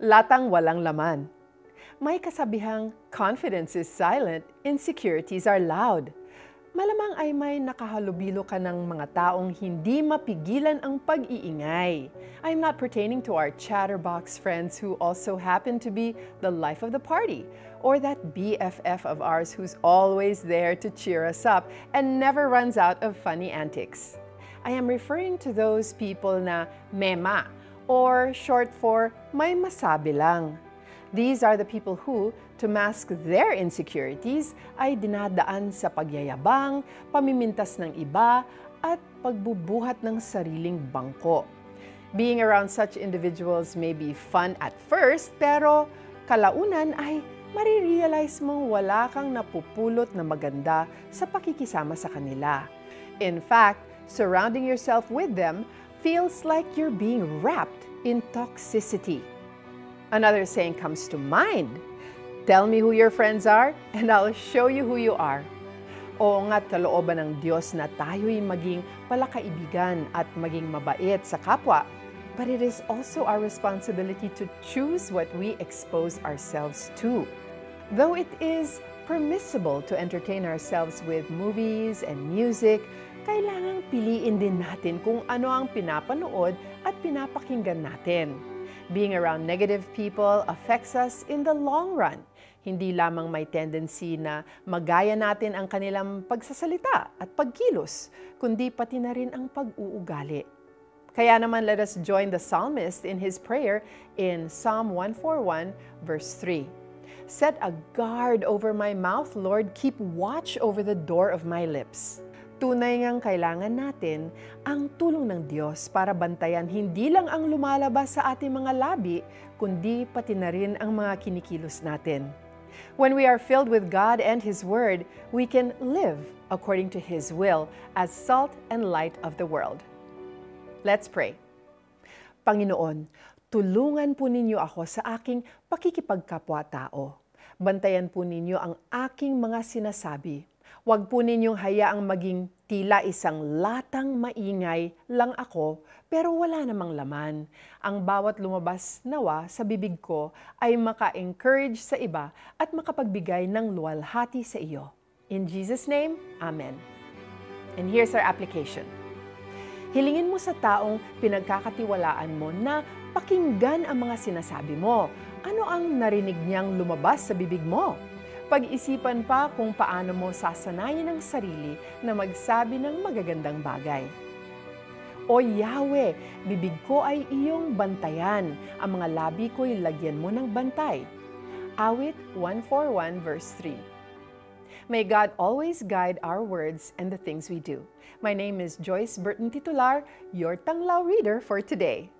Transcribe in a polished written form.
Latang walang laman. May kasabihang, confidence is silent, insecurities are loud. Malamang ay may nakahalubilo ka ng mga taong hindi mapigilan ang pag-iingay. I'm not pertaining to our chatterbox friends who also happen to be the life of the party, or that BFF of ours who's always there to cheer us up and never runs out of funny antics. I am referring to those people na mema, or short for may masabi lang. These are the people who, to mask their insecurities, ay dinadaan sa pagyayabang, pamimintas ng iba, at pagbubuhat ng sariling bangko. Being around such individuals may be fun at first, pero kalaunan ay marirealize mong wala kang napupulot na maganda sa pakikisama sa kanila. In fact, surrounding yourself with them feels like you're being wrapped in toxicity. Another saying comes to mind, tell me who your friends are and I'll show you who you are. Oo nga't kalooban ng Diyos na tayo'y maging palakaibigan at maging mabait sa kapwa, but it is also our responsibility to choose what we expose ourselves to. Though it is permissible to entertain ourselves with movies and music, kailangang piliin din natin kung ano ang pinapanood at pinapakinggan natin. Being around negative people affects us in the long run. Hindi lamang may tendency na magaya natin ang kanilang pagsasalita at pagkilos, kundi pati na rin ang pag-uugali. Kaya naman let us join the psalmist in his prayer in Psalm 141 verse 3. Set a guard over my mouth, Lord, keep watch over the door of my lips. Tunay ngang kailangan natin ang tulong ng Diyos para bantayan hindi lang ang lumalabas sa ating mga labi, kundi pati na rin ang mga kinikilos natin. When we are filled with God and His Word, we can live according to His will as salt and light of the world. Let's pray. Panginoon, tulungan po ninyo ako sa aking pakikipagkapwa-tao. Bantayan po ninyo ang aking mga sinasabi. Huwag po ninyong hayaang maging tila isang latang maingay lang ako pero wala namang laman. Ang bawat lumabas nawa sa bibig ko ay maka-encourage sa iba at makapagbigay ng luwalhati sa iyo. In Jesus' name, Amen. And here's our application. Hilingin mo sa taong pinagkakatiwalaan mo na pakinggan ang mga sinasabi mo. Ano ang narinig niyang lumabas sa bibig mo? Pag-isipan pa kung paano mo sasanayin ang sarili na magsabi ng magagandang bagay. O Yahweh, bibig ko ay iyong bantayan. Ang mga labi ko'y lagyan mo ng bantay. Awit 141 verse 3. May God always guide our words and the things we do. My name is Joyce Burton Titular, your Tanglaw reader for today.